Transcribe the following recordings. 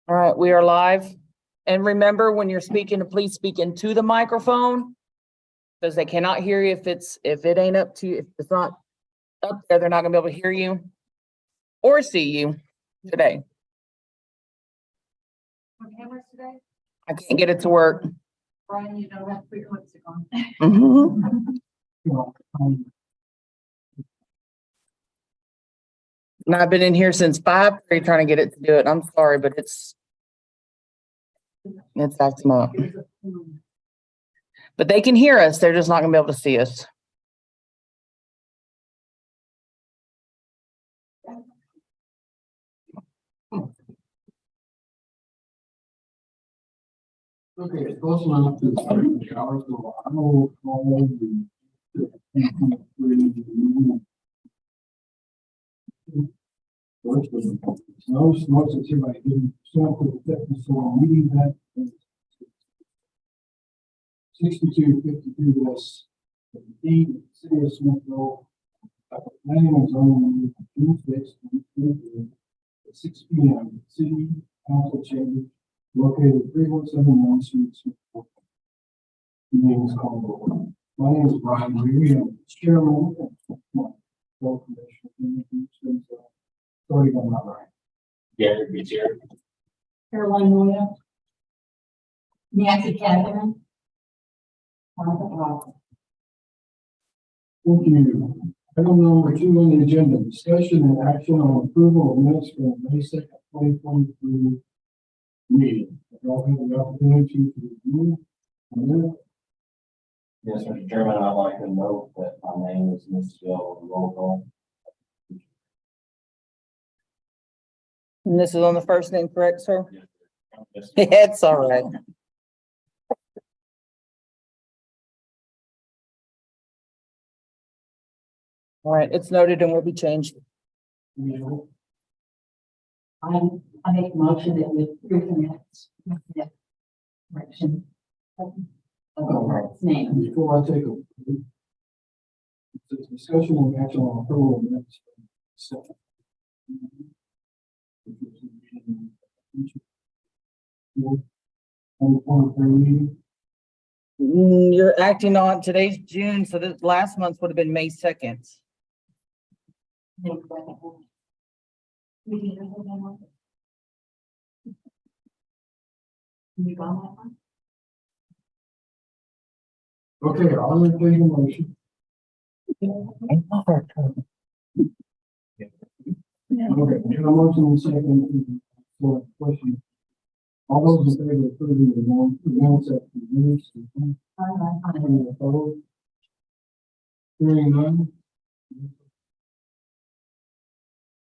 All right, we are live. And remember, when you're speaking, to please speak into the microphone because they cannot hear you if it ain't up to you. If it's not up there, they're not gonna be able to hear you or see you today. On cameras today? I can't get it to work. Brian, you don't have to put your lipstick on. Mhm. And I've been in here since 5:30 trying to get it to do it. I'm sorry, but it's acting up. But they can hear us. They're just not gonna be able to see us. Okay, it's close enough to the hours, so I will call the. First, notice that everybody didn't show up for the technical meeting that. 6252 West 17, City of Smithville. Planning and zoning, June 6th, 2023, at 6 p.m. City Council Chamber located 3171 Street, Smithville. Meeting is called to order. My name is Brian Reed. I'm chairman of the commission. Sorry, I'm not right. Yeah, be chair. Caroline Moya. Nancy Catherine. Thank you. Item number 2 on the agenda, discussion and action on approval of minutes from May 2nd, 2023 meeting. Y'all have the opportunity to review. Yes, Mr. Chairman, I'd like to note that my name is Smithville roll call. And this is on the first name, correct, sir? Yes. It's all right. All right, it's noted and will be changed. I make a motion that we approve the minutes. with the Correction. Of the name. Before I take a it's a discussion and action on approval of minutes. You're acting on today's June, so this last month would have been May 2nd. You got that one? Okay, I'll entertain a motion. Okay, we have a motion and second for question. All those in favor of approving the minutes at the minutes. Any opposed? Hearing none.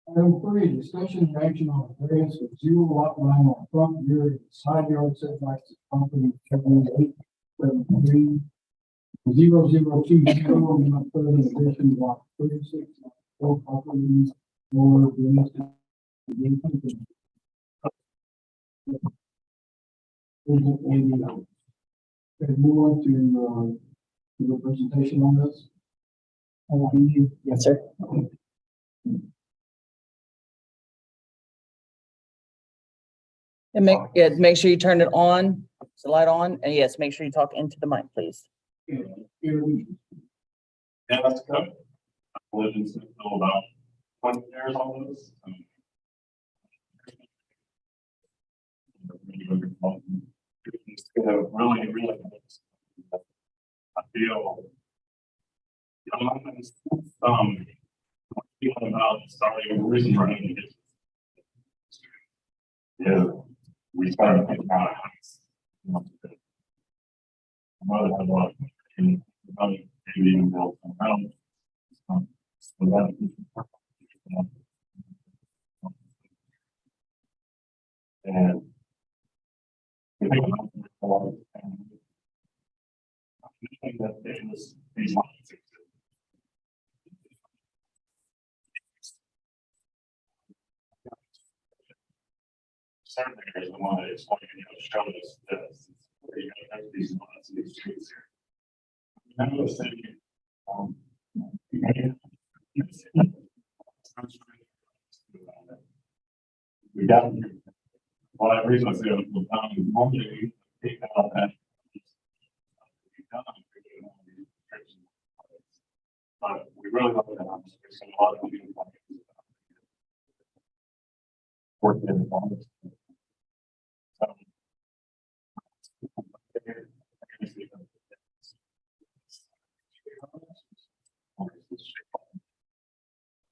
Item 3, discussion and action on variance of 0 lot line on front rear and side yard setbacks of company 7873 002 not further addition block 36 four properties or business. Okay, move on to the presentation on this. Yes, sir. And make sure you turn it on, is the light on, and yes, make sure you talk into the mic, please. Yeah, Yeah, that's good. I've lived in Smithville about 20 years almost. Really, really, I feel, feeling about starting, the reason we're having it. Yeah, we started thinking about house. My mother had a lot of money, maybe even built some house. So that, and I think a lot of that it was these lines. Certain areas, the one that is pointing, showing us this, where you have these lines and these streets here. I know the city, We got, well, that reason I say it was normally we take out that. But we really love that. There's a lot of people. Working in the office.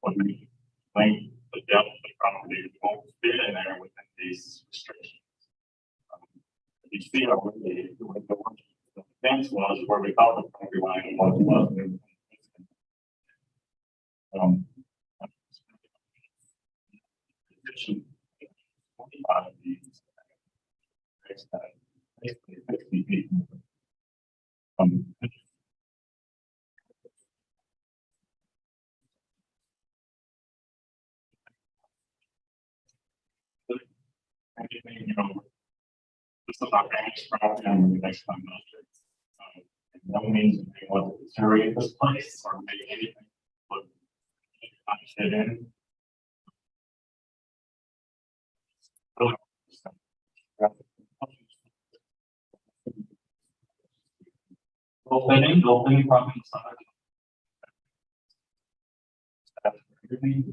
When we link the depth of the property, we won't fit in there within these restrictions. You see how the fence was where we thought the property line and what it was. Addition, 25 feet. Basically 50 feet. Anything, you know, this is our next property on the next time. No means that they want to deteriorate this place or make anything, but not fit in. Really. Opening probably inside. That's everything,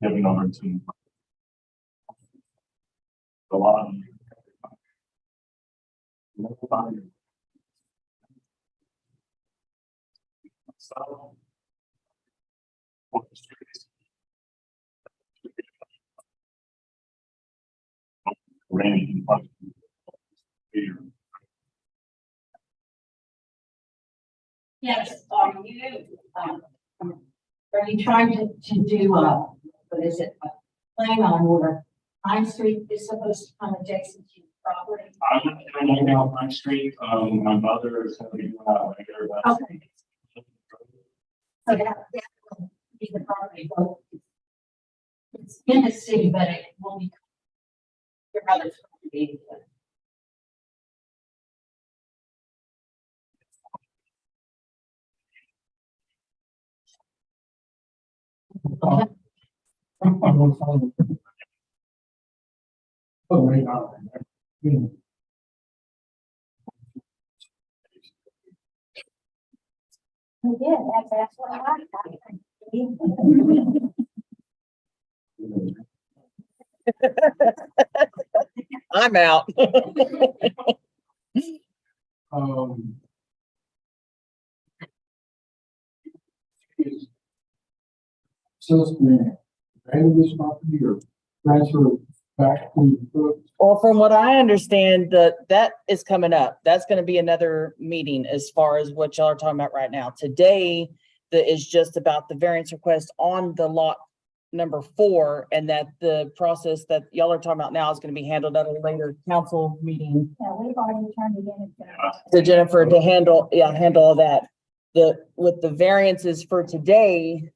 giving over to a lot of so Yes, are you trying to do, what is it, a plan on where Pine Street is supposed to come adjacent to your property? I'm not going out my street. My mother is going to be doing that later. But Okay. So that will be the property, but it's in the city, but it will be your mother's property. I'm gonna follow. Oh, right now. Yeah, that's what I like. I'm out. So, abandon this property or transfer back to the. Well, from what I understand, that is coming up. That's gonna be another meeting as far as what y'all are talking about right now. Today, is just about the variance request on the lot number 4, and that the process that y'all are talking about now is gonna be handled at a later council meeting. Yeah, we've already turned it in. To Jennifer to handle all that. With the variances for today,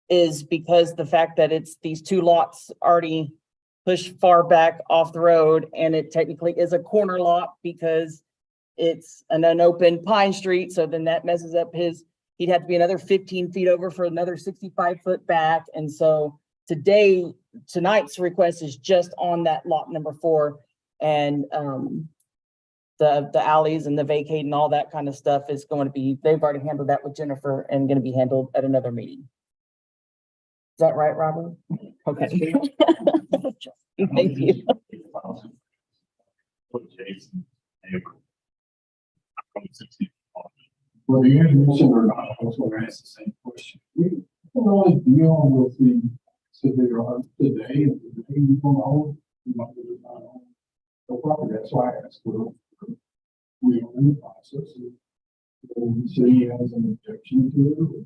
is because the fact that it's these 2 lots already pushed far back off the road, and it technically is a corner lot because it's an unopened Pine Street, so then that messes up he'd have to be another 15 feet over for another 65-foot back, and so tonight's request is just on that lot number 4, and the alleys and the vacate and all that kind of stuff is going to be, they've already handled that with Jennifer and going to be handled at another meeting. Is that right, Robert? Okay. Thank you. Well, the intermission or not, I was going to ask the same question. We can only deal with the, so they are today and today you don't own, you might be not own the property. That's why I asked for, we are in the process. And the city has an objection to it.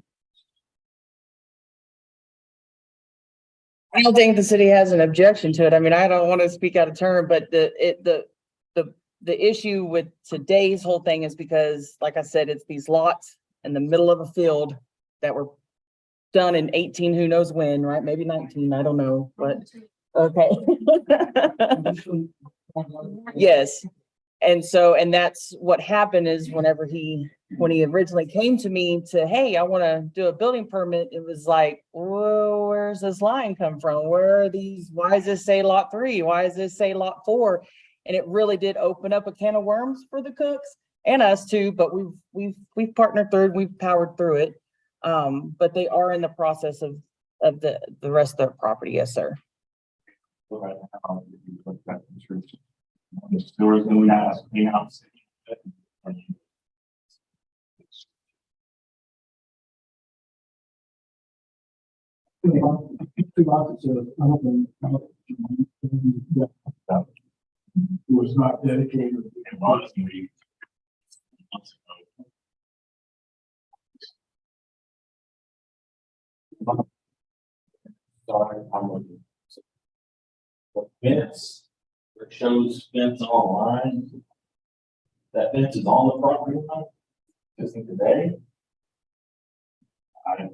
I don't think the city has an objection to it. I mean, I don't want to speak out of turn, but the issue with today's whole thing is because, like I said, it's these lots in the middle of a field that were done in 18, who knows when, right? Maybe 19, I don't know, but okay. Yes. And so, and that's what happened is when he originally came to me to, hey, I want to do a building permit, it was like, whoa, where's this line come from? Where are these? Why does this say lot 3? Why does this say lot 4? And it really did open up a can of worms for the cooks and us too, but we've partnered through, we've powered through it. But they are in the process of the rest of their property. Yes, sir. Right now, if you look at the church, the stores going out, clean out. It was not dedicated. It was maybe months ago. Sorry, I'm looking. The fence, it shows fence online. That fence is on the property line, just today. I-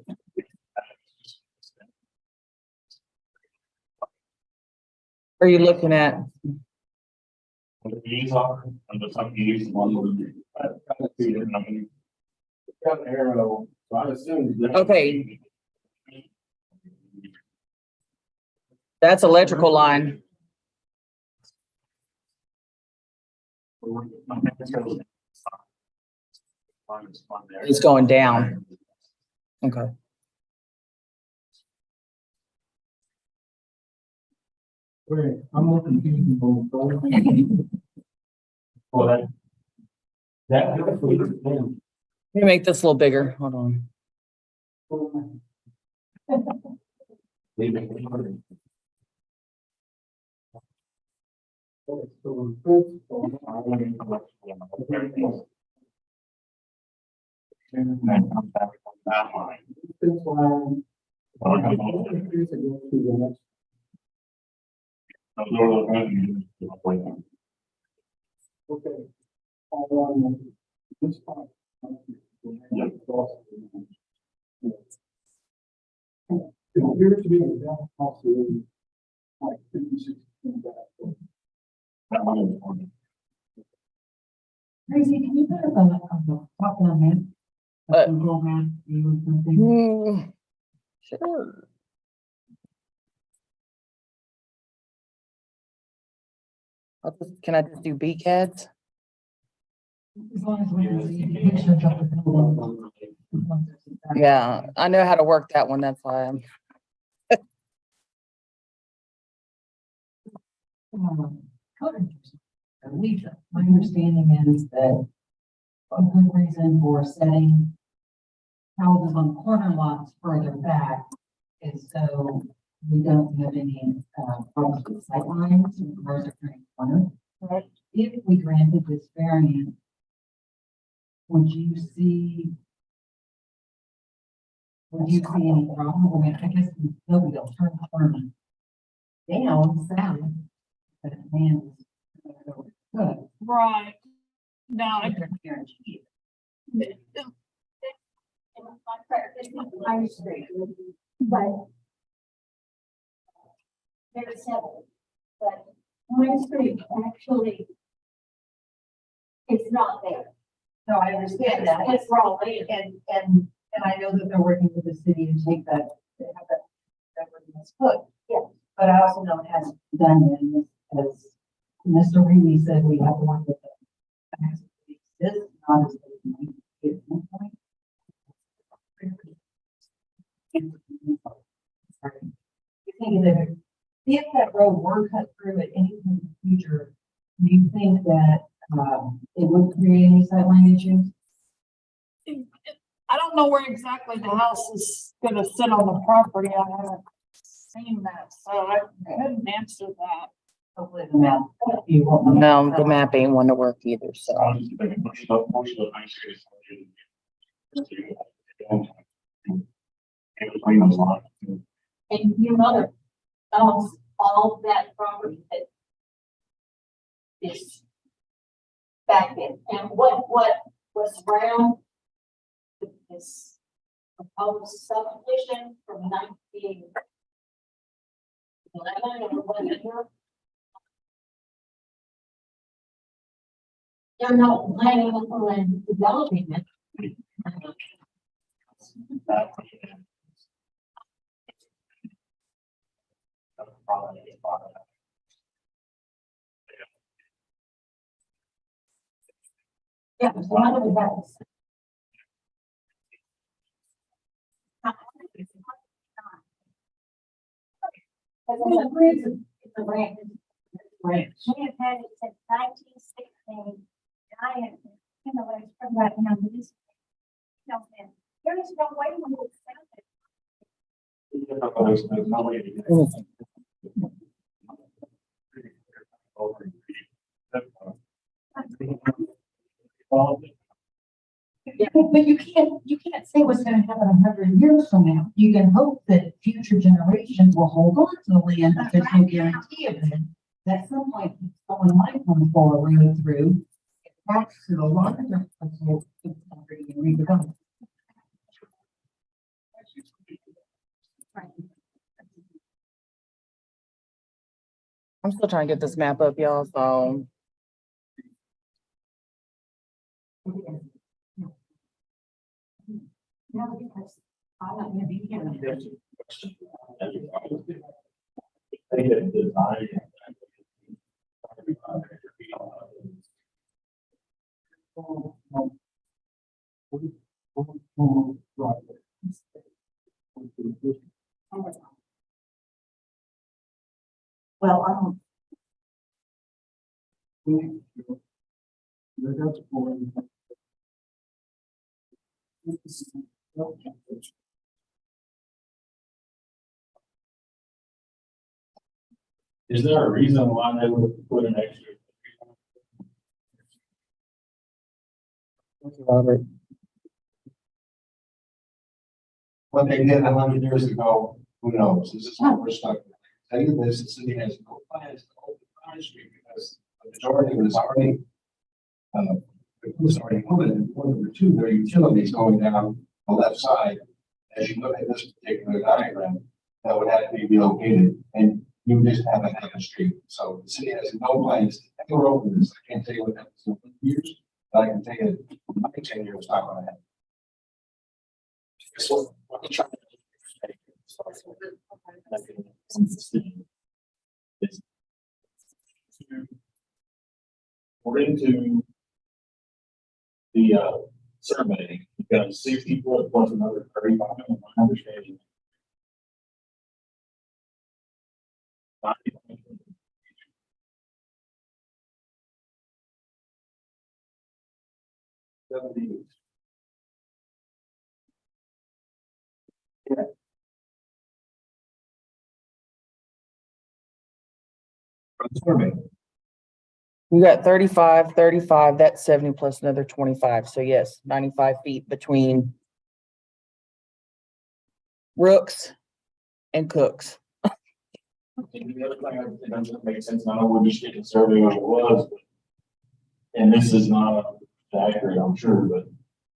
Are you looking at? What these are, and the some use one would be. Got an arrow, so I assume. Okay. That's electrical line. It's going down. Okay. Wait, I'm looking at Well, that. Let me make this a little bigger. Hold on. And then come back on that line. Those are the revenues to avoid them. Okay. This part. It appears to be that also like 56. That one is on. Tracy, can you put up on the top of that? Google map, you or something? Sure. Can I just do BCADs? As long as we can see the pictures of the building. Yeah, I know how to work that one. That's why I'm. Code enforcement. Lisa, my understanding is that a good reason for setting houses on corner lots further back is so we don't have any problems with sight lines when cars are turning corners. Right. If we granted this variant, would you see any problem? I mean, I guess nobody will turn the corner down south, but if man is good. Right. No, I Guarantee. High Street, but very simple, but High Street actually is not there. No, I understand that. It's raw land. And I know that they're working with the city to take that, to have that ordinance put. Yeah. But I also know it hasn't been done yet, as Mr. Reedy said, we have to work with the facts that exist, not as they might be at one point. Sorry. You think that if that road were cut through at any point in the future, do you think that it would create any sightline issues? I don't know where exactly the house is gonna sit on the property. I haven't seen that, so I couldn't answer that. Hopefully the map. You won't No, the map ain't one to work either, so. I was just thinking, push it up, push it up, nice to. It was clean a lot. And your mother owns all that property that is back there. And what was around this proposed subdivision from 1911 or whatever. They're not planning on developing it. That would be- That's probably a lot of that. Yeah, there's one of the house. It's a ranch. Right. We have had it since 1916. Giant, you know, it's from right now, but this. There is no way we would sell it. There's no way to get it. Well, Yeah, but you can't say what's gonna happen 100 years from now. You can hope that future generations will hold on to the land, but there's no guarantee of it. At some point, someone might come forward through, back to the larger parcel of property and redevelop. I'm still trying to get this map up, y'all, so. No, because I'm not gonna be here. They had designed. Well, I don't, That's for. Is there a reason why they would put an extra? Robert. What they did 100 years ago, who knows? This is how we're stuck. Tell you this, the city has no plans to open Pine Street because the majority was already, it was already open. And point number two, there are utilities going down the left side. As you look at this particular diagram, that would have to be relocated and you just haven't had a street. So the city has no plans to ever open this. I can't tell you what happens in 50 years, but I can tell you that my 10 years it's not going to happen. So, what I'm trying to is according to the survey, you've got 60 foot plus another 35, my understanding. Survey. You got 35, that's 70 plus another 25. So yes, 95 feet between Rooks and Cooks. And the other thing that doesn't make sense, and I know we're just getting survey what it was, but, and this is not accurate, I'm sure, but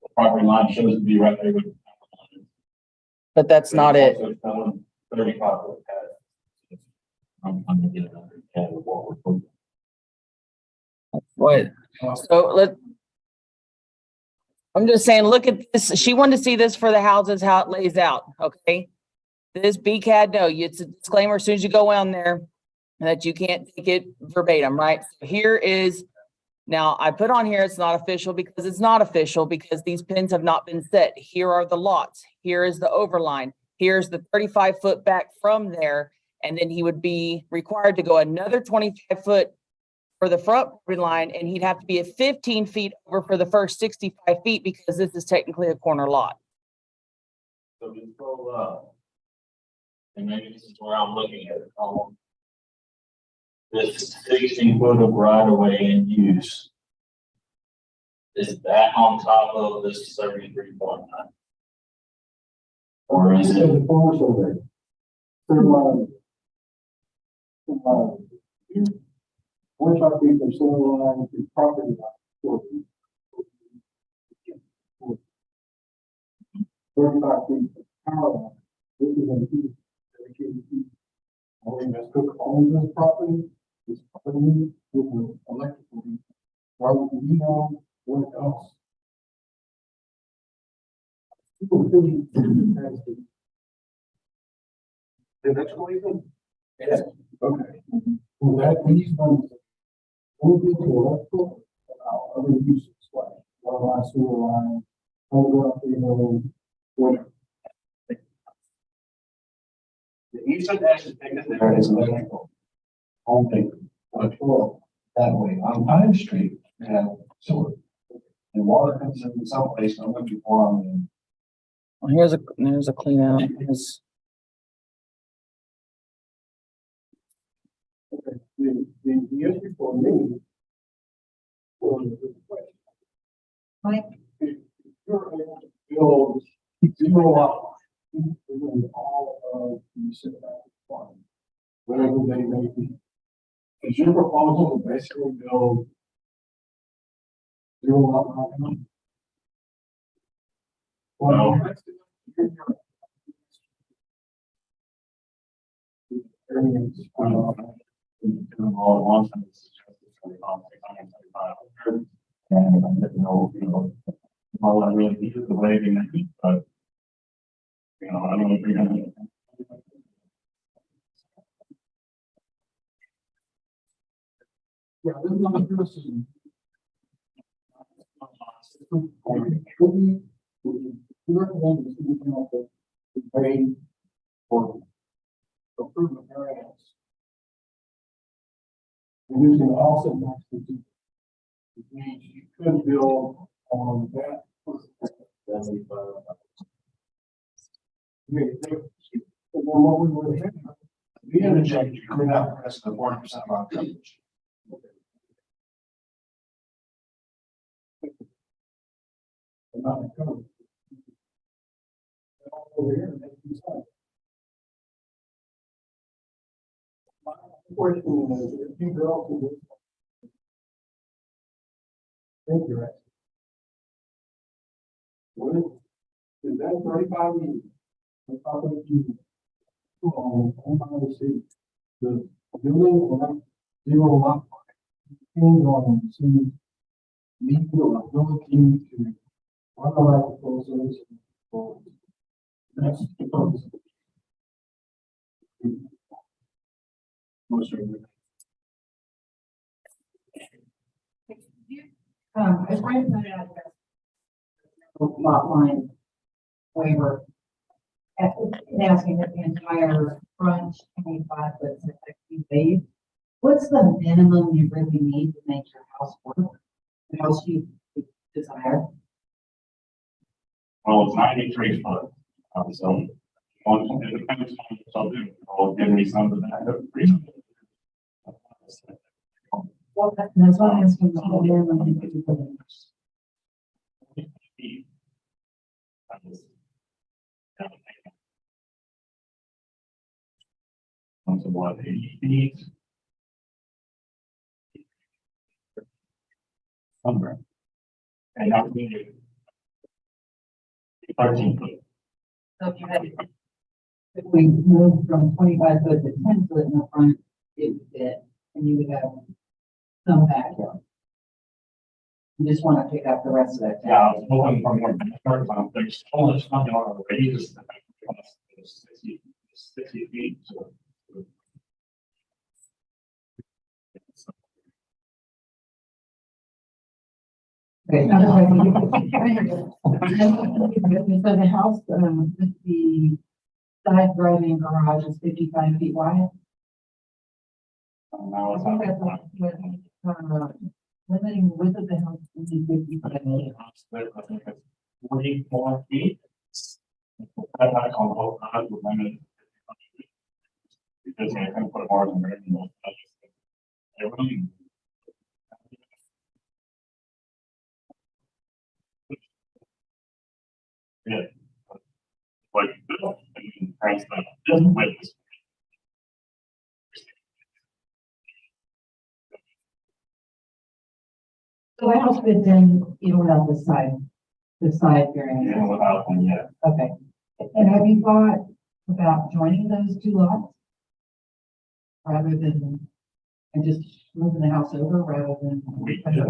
the property line shows to be right there with. But that's not it. 35 foot pad. I'm gonna get it under 10 of what we're putting. What? So I'm just saying, look at this. She wanted to see this for the houses, how it lays out, okay? This BCAD, no, it's a disclaimer as soon as you go on there that you can't take it verbatim, right? So here is, now I put on here, it's not official because it's not official because these pins have not been set. Here are the lots. Here is the overline. Here's the 35 foot back from there. And then he would be required to go another 25 foot for the front property line, and he'd have to be at 15 feet over for the first 65 feet because this is technically a corner lot. So just scroll up. And maybe this is where I'm looking at it. This 16 foot of right of way in use. Is that on top of this 33.9? Or is it? The former survey. Third line. 25 feet from center line to property line. 35 feet from power line. This is a piece dedicated to. Only Ms. Cook owns this property. This property with the electrical. Robert, do you know what else? People really, The next one, even? yes, okay. Well, that, these ones, we'll get to electrical, other uses, like water line, sewer line, over up the, whatever. The easement actually taken there is electrical. Only, electrical, that way, on Pine Street, you have sewer. And water comes in someplace, I'm looking for on Here's a clean out. Here's- Okay, the issue for me was the question. Mike? If you're able to build zero lot lines within all of the setback requirements, whatever they may be, is your proposal to basically build zero lot line? Well, variance, All at once, and it's just 675. And I didn't know, all I really needed the waiving, but, I don't know if you're gonna. yeah, this is not criticism. Grade or approve a variance. And using also next to it, which means you could build on that. And then what we would have. the interchange, you clean out the rest of the 40% of our coverage. And not the code. Over here, make you decide. My question is, if you go to this. Thank you, Rex. What is that 35 years? The property you on the city, the building or zero lot depends on the city meeting or ability to run the electrical service. That's the purpose. Most of it. As Brian pointed out, lot line waiver. Asking that the entire front 25 foot setback be waived. What's the minimum you really need to make your house work? The house you desire? Well, it's 93 foot, so, one, it depends on something, or give me some of that. Well, that's what I'm asking, the minimum you need to do. Once in what, 80 feet? Somewhere. And that would be 13 foot. So if you had, if we moved from 25 foot to 10 foot in the front, it would fit, and you would have some backyard. You just want to pick up the rest of that. Yeah, I was hoping for more backyard, there's so much nothing on the radius that it's 60 feet, so. Okay. So the house, with the side driving garage is 55 feet wide. Now I it's think not. that's what, limiting the width of the house to be 55 feet. I think it's 44 feet. Cut back on both sides with limited. Because I can put bars in there. Yeah. Like, and price that, just with this. So the house fits in even without the side variance. Yeah, without one yet. Okay. And have you thought about joining those two lots? Rather than, and just moving the house over rather than. We, it's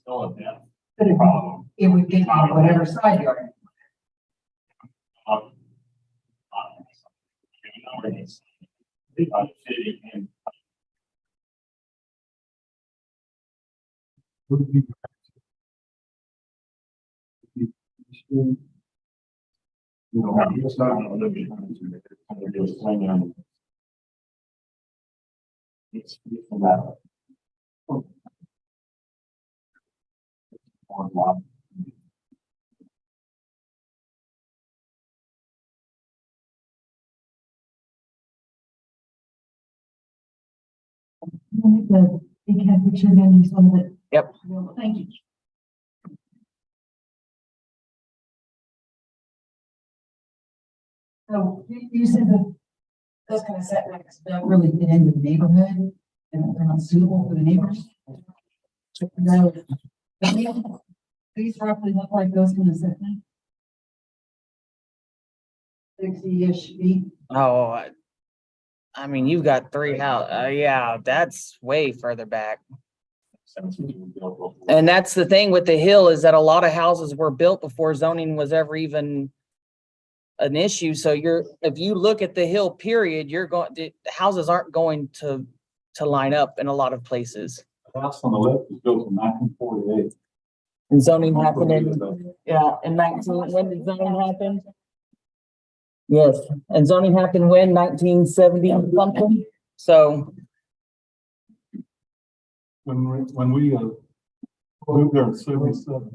still a depth But problem. it would get on whatever side yard. Um, you know, it's, city and Would be. You know, it's not. It's from that. The big head picture again, just one of it. Yep. Thank you. So you said that those kind of setbacks don't really fit into the neighborhood and they're not suitable for the neighbors? No. These roughly look like those kind of setbacks? 60-ish feet. Oh, I mean, you've got three yeah, that's way further back. And that's the thing with the hill is that a lot of houses were built before zoning was ever even an issue. So if you look at the hill period, the houses aren't going to line up in a lot of places. The house on the left was built in 1948. And zoning happened in 19, when did zoning happen? Yes, and zoning happened when, 1970 something? So, When we moved there in 77.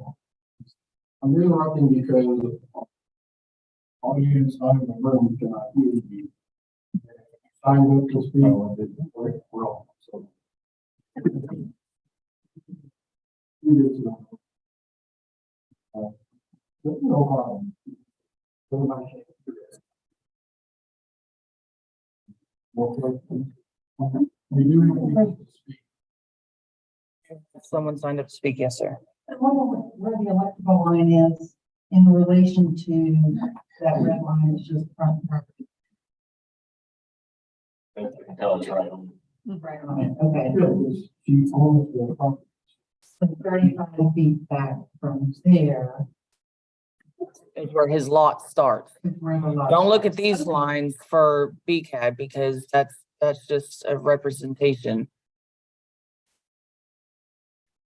I'm interrupting because all units not in the room cannot hear you. Signed up to speak. We're all, so. You did too. No problem. Everybody can hear it. More closely. We do need to speak. someone signed up to speak, yes, sir. I wonder where the electrical line is in relation to that red line that's just front property. I can tell it's right on. Right on it, okay. She owns the property. So 35 feet back from there Is where his lot starts. is where the lot. Don't look at these lines for BCAD because that's just a representation.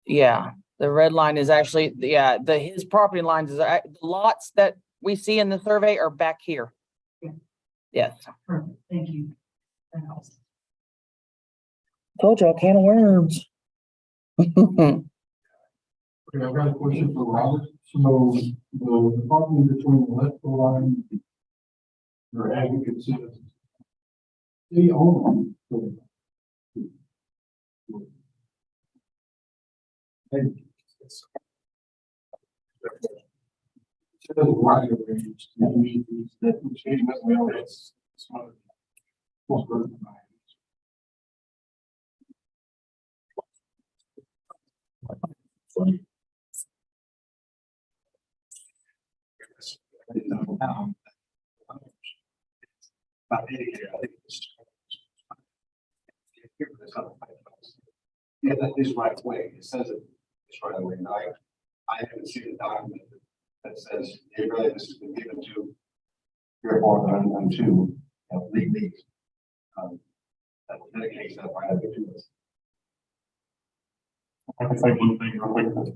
Yeah, the red line is actually, his property lines the lots that we see in the survey are back here. Yeah. Yes. Perfect, thank you. That helps. Told you, a can of worms. Okay, I've got a question for Robert. So the property between the electrical line, your advocate says, they own them. And it's- It doesn't right of range. That means that the change that we own, it's not. Well, Yeah, that is right away. It says it's right away. And I haven't seen a document that says, hey, really, this has been given to your board and to legally. That dedicates that right away to us. I can say one thing real quick.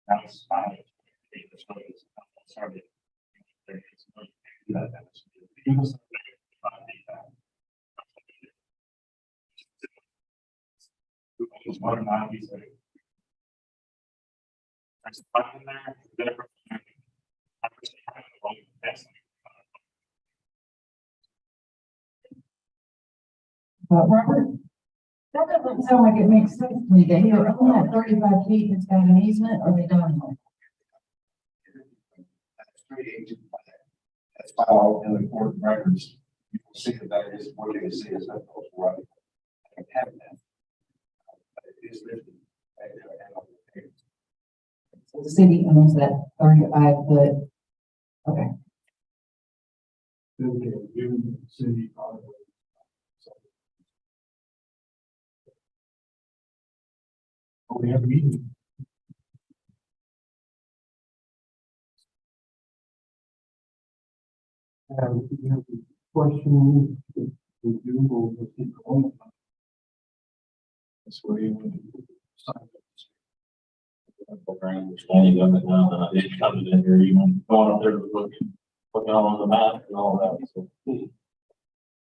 That's fine. Sorry. Water now, he's like. There's a button in there, there. Robert, that doesn't sound like it makes sense to me. They either own that 35 feet, it's got an easement, or they don't own That's 382. That's filed in the court records. You will see that is what you see is that goes right. I have that. But it is listed. The city owns that 35-foot. Okay, dedicated, given the city. We have a meeting. If you have any questions, we do, we'll keep going. That's where you want to sign up. Program understanding of it now than I did coming in here, even going up there looking on the map and all that, so.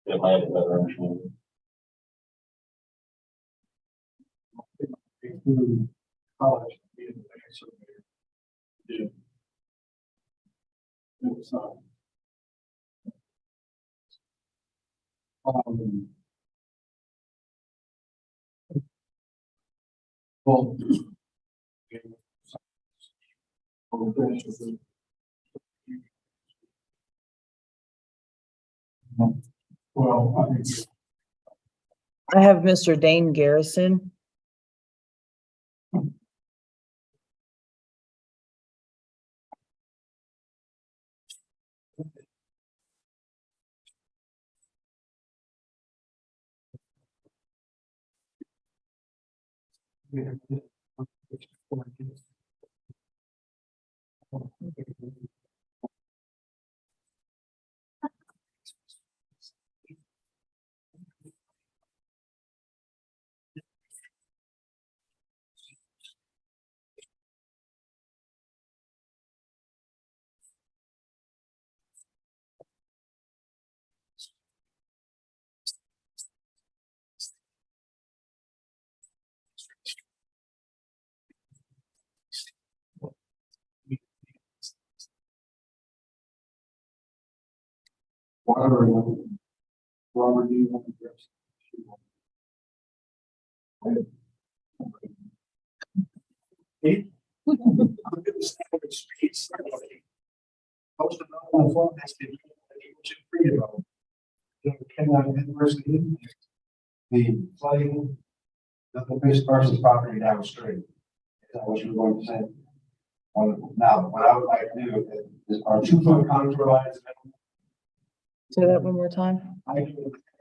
If I had a better understanding. Through college, being a bank surveyor. Yeah. It's not. Well. Well, I think. I have Mr. Dane Garrison. Whatever. Robert, do you want to address? Most of them on the phone has been free of them. Cannot adversely impact the flooding, the base person's property down the street. Is that what you were going to say? Now, what I would like to do is our 2-foot contour lines. Say that one more time. I can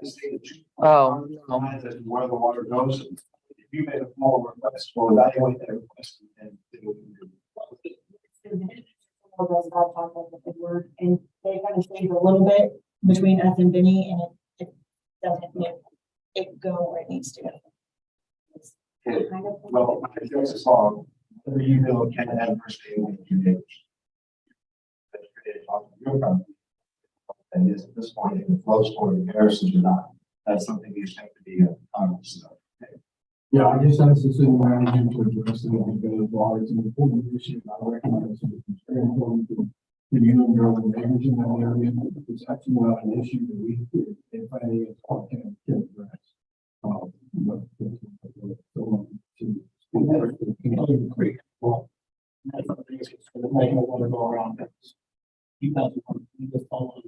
see the 2 Oh, no. lines as to where the water goes. If you made a formal request, we'll evaluate that request and see what we can do. And they kind of changed a little bit between us and Benny, and it doesn't make it go where it needs to go. It's Okay. kind of- Well, my Texas law, whether you bill can adversely impact your neighbors. That's created off of your property. And is at this point, if it flows for the garrisons or not, that's something you just have to be cognizant of. Okay. Yeah, I just asked the city manager to address it because while it's an important issue, I recognize that it's very important to you and your other neighbors in that area. It's actually not an issue that we, if any, can address. But to creek. Well, that's one of the things that's going to make it want to go around that. You guys want to just follow.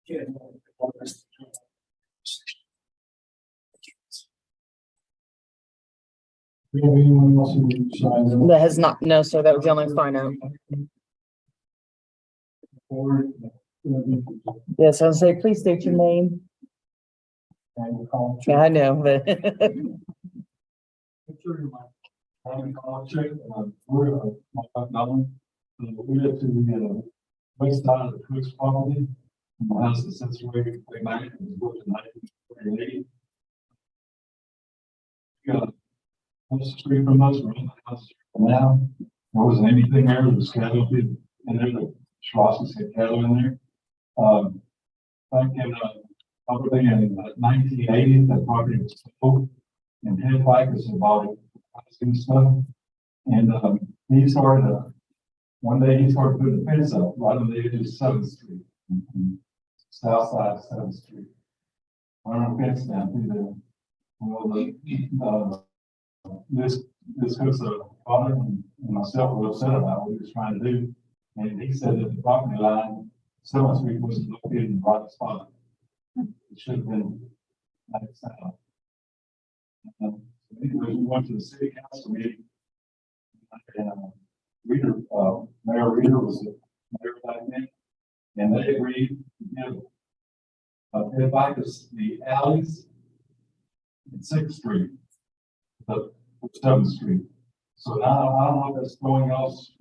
Yeah. We have anyone else who signs up? That has not, no, sir, that was the only sign out. Or, Yes, I'll say, please state your name. Yeah, I know, but I'm check, we're, we live to the, west side of the Cook's property. The house is situated way back in the book in 1948. Got across the street from us, we're in the house now. There wasn't anything there, there was cattle and there's a Schlosses had cattle in there. Back in, probably in 1980, that property was sold. And Ted Ficus bought it, and stuff. And, he started, one day he started putting a fence up right on the edge of 7th Street. South side of 7th Street. Went on a fence down through there. Well, this was a father and myself were upset about what he was trying to do. And he said that the property line, 7th Street wasn't located in the right spot. It should have been like south. We went to the city council meeting. And Reader, Mayor Reader was the mayor back then, and they agreed to give advice the alleys in Sixth Street, the Seventh Street. So now I don't know if that's going else.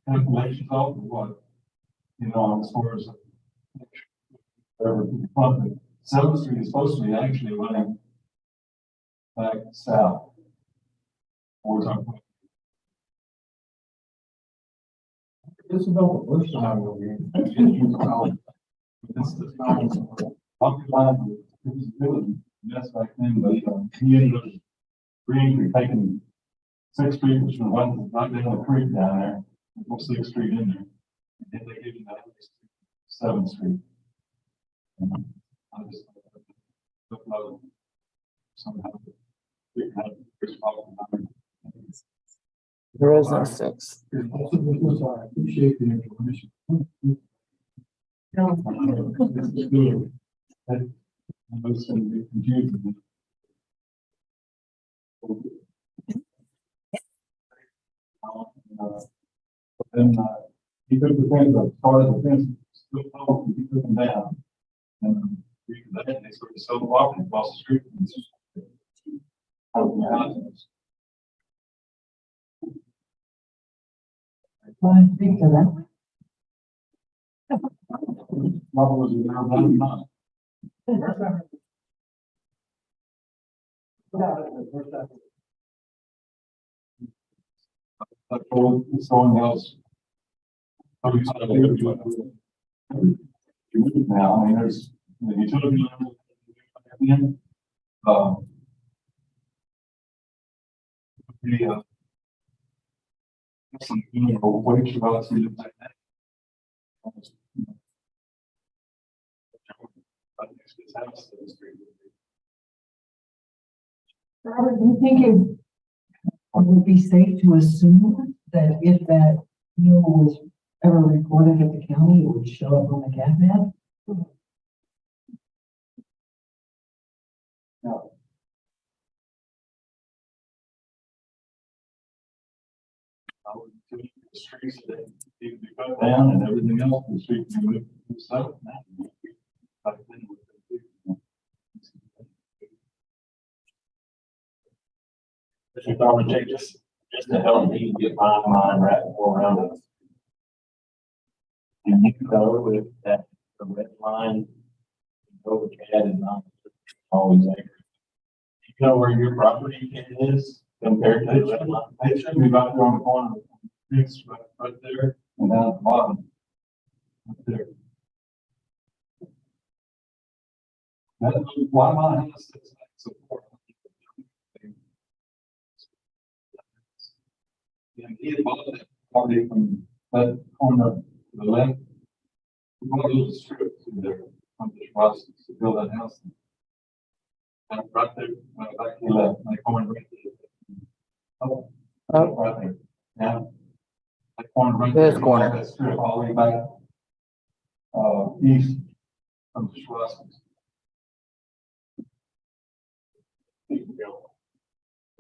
Calculations off or what, you know, as far as whatever. Seventh Street is supposed to be actually running back south. Or something. This is not the first time we're this is occupied. It was really mess back then, but he ended up agreeing to taking Sixth Street, which was one right down the creek down there, and put Sixth Street in there. And then they gave him that Seventh Street. And I just look low somehow. There is no six. I appreciate the information. I know it's going to be confusing. Then he took the fence up, started the fence, still tall, and he took them down. And they sort of sold property across the street. Want to speak to that? What was it now? Not. Someone else. Now, I mean, there's the utility. The some, you know, wage about something like that. Robert, do you think it would be safe to assume that if that deal was ever recorded at the county, it would show up on the CAD map? No. I would take the streets that need to be cut down and everything else, the streets can move south. Mr. Thorman, Jay, just to help me get my mind wrapped around it. Do you know if that the red line over CAD is not always accurate? Do you know where your property is compared to the red line? It should be about there on the corner, it's right there and down at the bottom. Right there. That's why my house is so far. And he bought that property from that corner to the left. We want to lose a strip through there from this process to build that house. And right there, back to the left, like corner right there. Oh, right there. Yeah. That corner right there. This corner. That strip all the way back, east from the Schwarzkopf.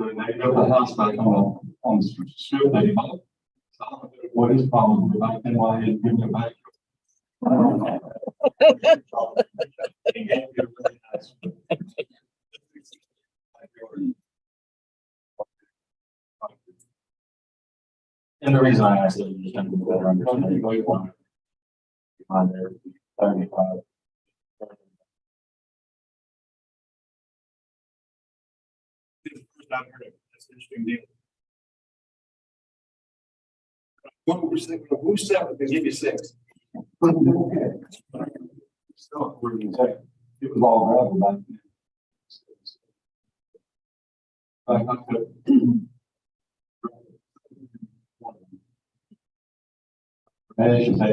So they built the house back on the strip that he bought. So I don't know what his problem was back then, why he had given it back. I don't know. And the reason I asked it is just to get a better understanding. On there, 35. I've heard of. That's an interesting deal. 1%, who's 7, they give you 6. Okay. Still, where you say, it was all gravel back then. I could. Maybe I should say.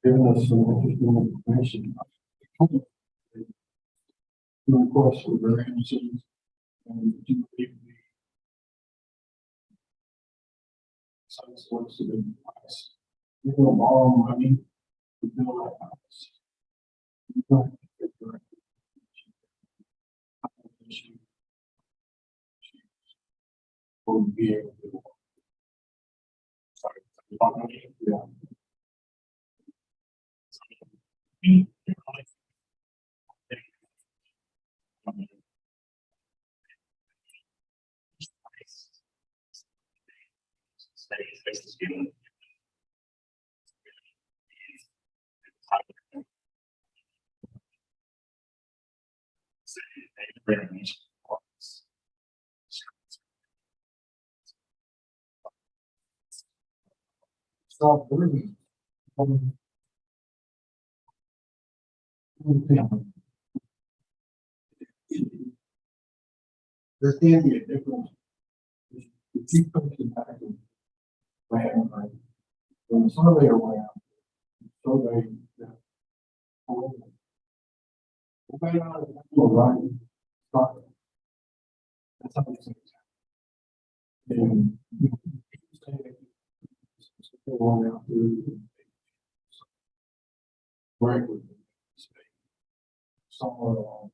Giving us some interesting information. Request for variances and That's what's the big price. You're gonna borrow money to build that house. You're gonna have to figure out how much you will be able to do. Sorry. You're talking to me? Yeah. So, really, um, there can be a difference. If you put it back in land, right? When the surveyor went out, surveyed that. Okay, right, start. That's how it's. And. Going out through. Right. Somewhere along.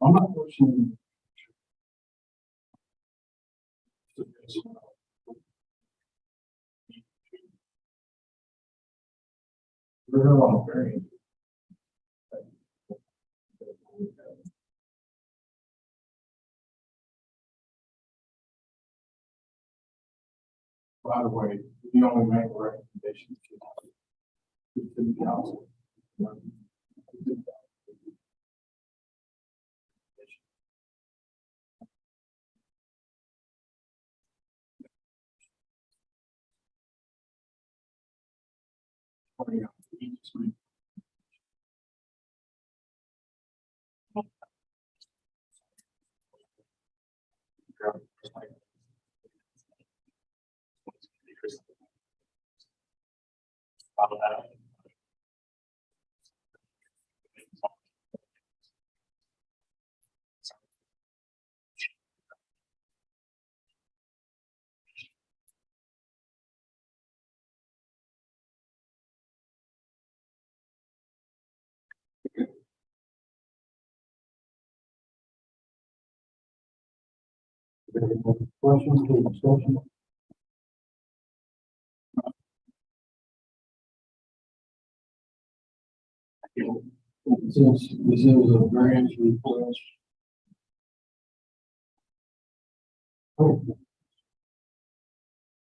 I'm not pushing. We're all very. By the way, we only make recommendations to the council. Questions or discussion? Since this is a variance request. Oh,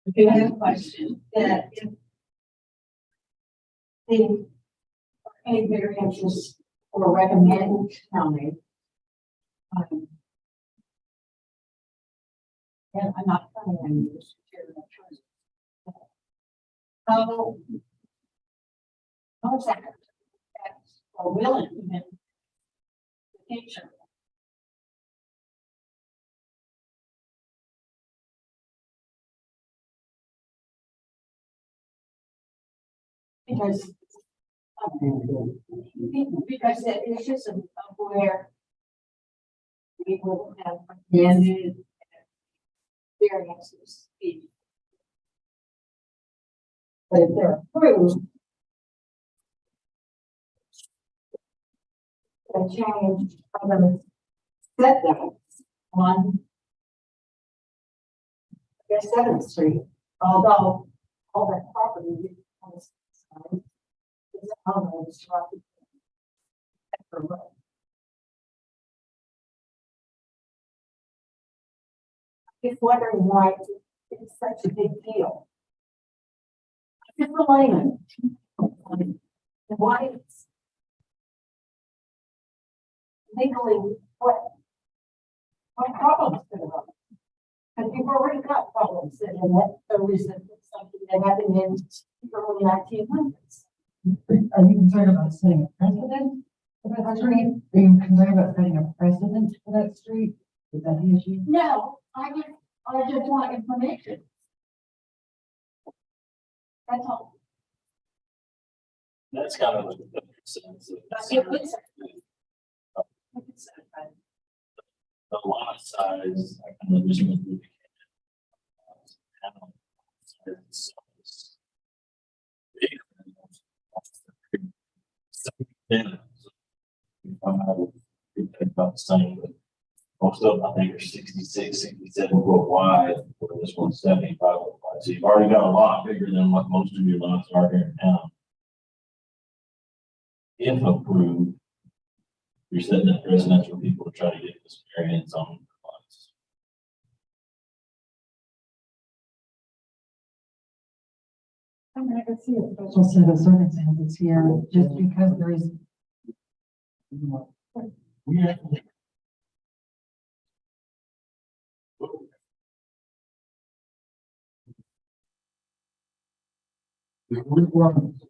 Okay, I have a question that if the any variances or recommend county. And I'm not planning on this. How is that? Or willing even in the future? Because because it is just of where we will have recommended variances. But if they're approved, the change of the setbacks on I guess 7th Street, although all that property on the side is almost right. Just wondering why it's such a big deal. Just a layman. Why it's legally what problems could arise? Because you've already got problems and that there is something that happened in the early 1900s. Are you concerned about setting a precedent for that street? Are you concerned about setting a precedent for that street? Is that the issue? No, I just want information. That's all. That's kind of the sense of. That's your concern. The lot size, I kind of just went through. Yeah. We think about the same, but most of them, I think, are 66, 67 foot wide, where this one's 75 foot wide. So you've already got a lot bigger than what most of your lots are here in town. If approved, you're setting up residential people to try to get this variance on lots. I mean, I could see a special set of circumstances here, just because there is. We actually. The requirements.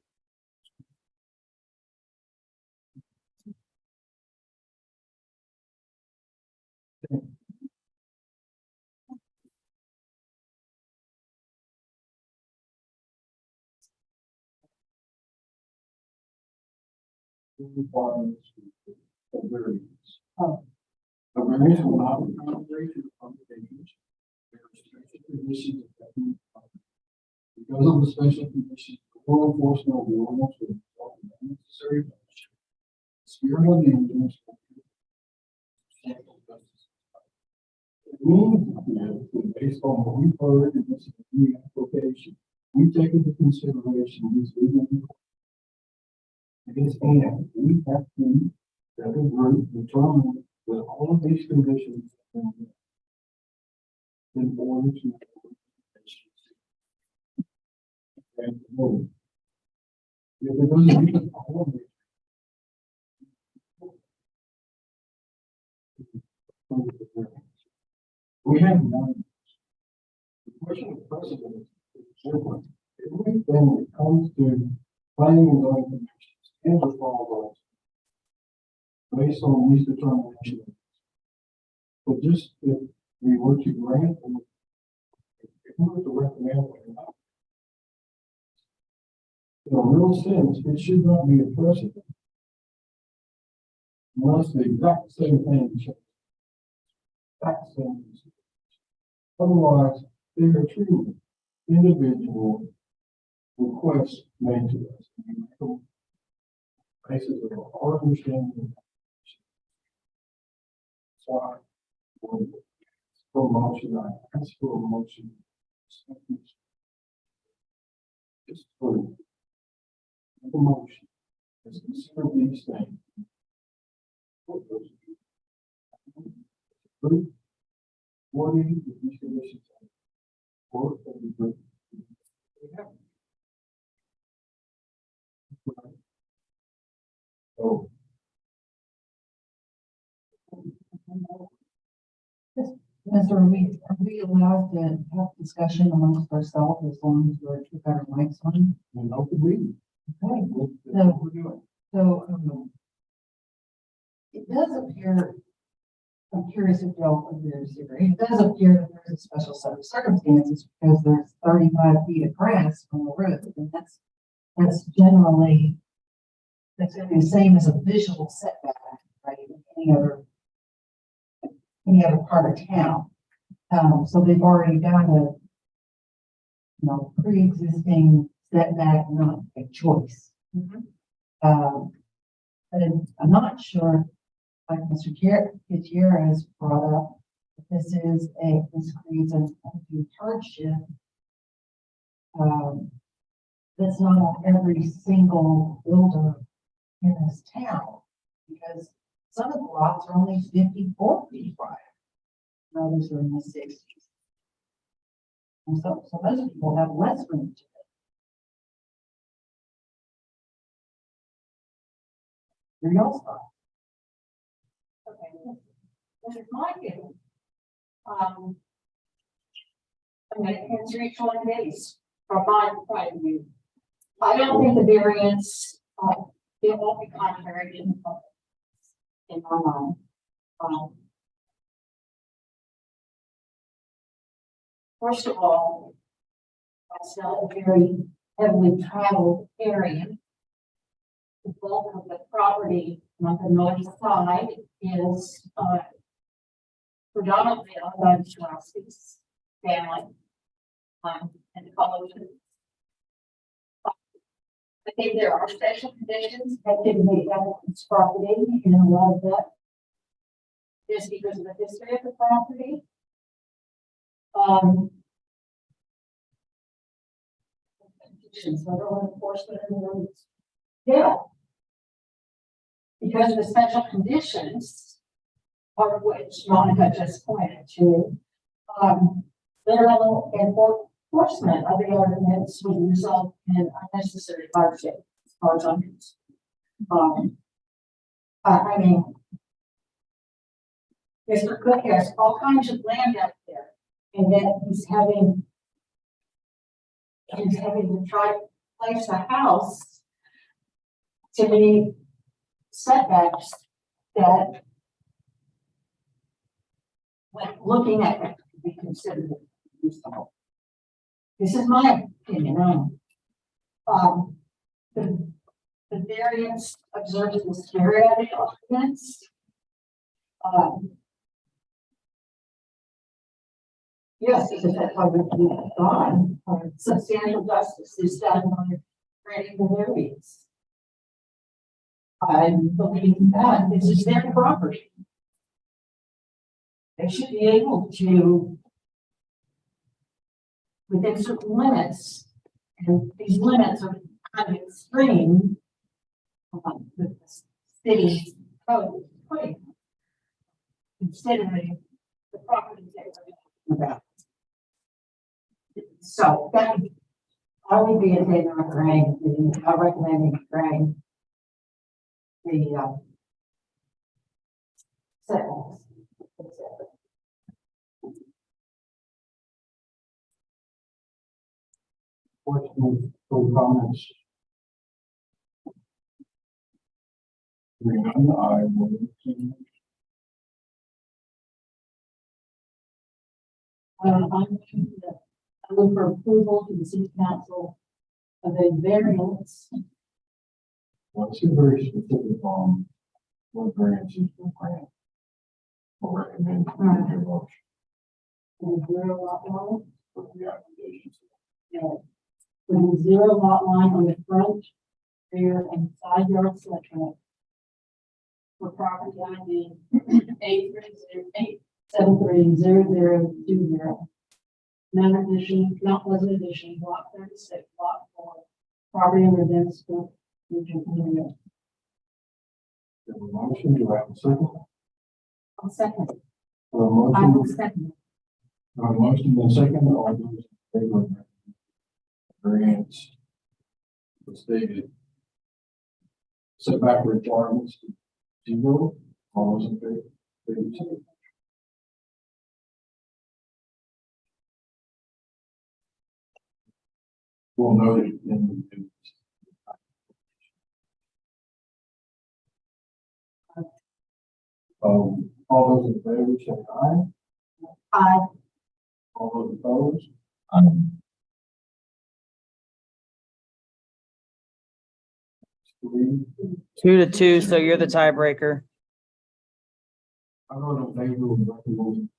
Requirements of variance. A variance will not be contrary from the conditions. There are special conditions that can be followed. Because of the special conditions, the law enforcement will be almost to resolve the necessary action. Spirit of the ordinance will be substantial justice. It means that based on what we've heard in this new application, we take into consideration these legal requirements. Against and we have to, that a group determine that all of these conditions have been met in order to. And move. If it doesn't meet all of it. We have none. The question of precedent is different. Everything that comes to planning and zoning commissions and the fall based on these determinations. But just if we were to grant them, if we were to recommend them, in a real sense, it should not be a precedent. Unless the exact same thing changes. Exact same. Otherwise, they are true individual requests made to us. Basis of our understanding. So I for motion, I ask for a motion. Just for the motion. Let's consider these things. Group, 40, these conditions. Or every group. Oh. Are we allowed to have discussion amongst ourselves as long as we've got our mics on? And open meeting. Okay, That's what we're doing. so, it does appear, I'm curious if y'all agree, it does appear that there's a special set of circumstances because there's 35 feet of grass on the road, and that's generally, that's gonna be the same as a visual setback, right, in any other part of town. So they've already got a, pre-existing setback, not a choice. But I'm not sure, like Mr. Gutierrez brought up, if this creates an undue hardship. That's not on every single builder in this town, because some of the lots are only 54 feet wide. And others are in the 60s. And so most people have less room to it. Your y'all's thoughts? Okay, this is my view. I'm gonna answer each one of these from my point of view. I don't think the variance, it won't be contrary to the public in my mind. First of all, that's not a very heavily traveled area. The bulk of the property on the north side is predominantly owned by the Schwarzkopf family. And follow it. I think there are special conditions that can be done on this property, and a lot of that is because of the history of the property. Conditions, federal enforcement and roads. Yeah. Because of the special conditions, part of which Monica just pointed to, literal enforcement of the ordinance would result in unnecessary hardship, as far as I'm concerned. I mean, Mr. Cook has all kinds of land out there, and yet he's having to try to place a house to meet setbacks that, when looking at it, could be considered reasonable. This is my opinion. The variance observes the periodic ordinance. Yes, this is how we can get done. Substantial justice is done by granting the variance. I believe that this is their property. They should be able to, within certain limits, and these limits are kind of extreme, the city's code, instead of the property that we're talking about. So that I would be in favor of granting, I recommend granting the setbacks. Questions or comments? Hearing none, I will. I look for approval to the city council of a variance. What's your very specific on what variances will grant? Or recommend in your motion And zero lot line, for the applications? with a zero lot line on the front, rear, and side yard setback. For property ID 83087300020. Non-addition, not wasn't addition, lot 36, lot 4, property under Dennisville, Region New York. Have a motion, do I have a second? I'll second. A I will motion, second. a motion and second, all those in favor of the variance was stated. Setback requirements, 0, all those in favor? We'll note it in. All those in favor say aye. Aye. All those opposed? Three. 2-2, so you're the tiebreaker. I vote in favor of recommending.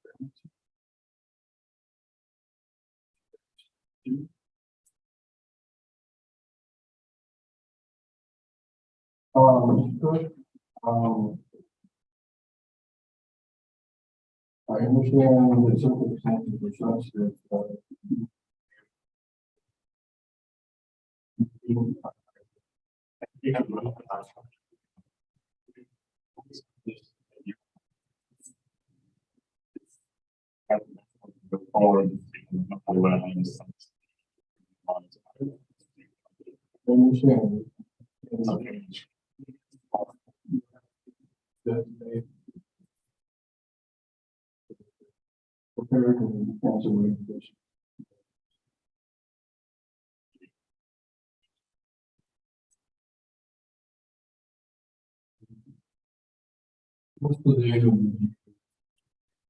Good. I understand the circumstances are such that, You have one. Go forward. I understand. That they prepared and council recommendation. What's the date of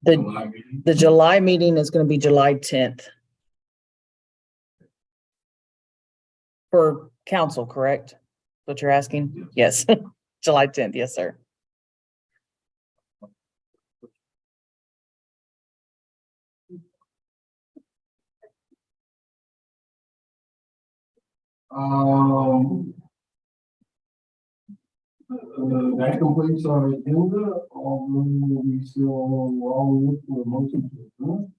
The, July meeting? the July meeting is going to be July 10th. For council, correct? What you're asking? Yes. July 10th. Yes, sir. That completes our agenda, although we still all look for a motion to adjourn.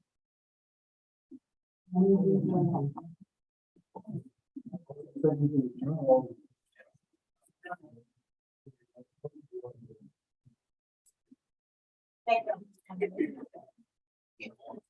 Thank you.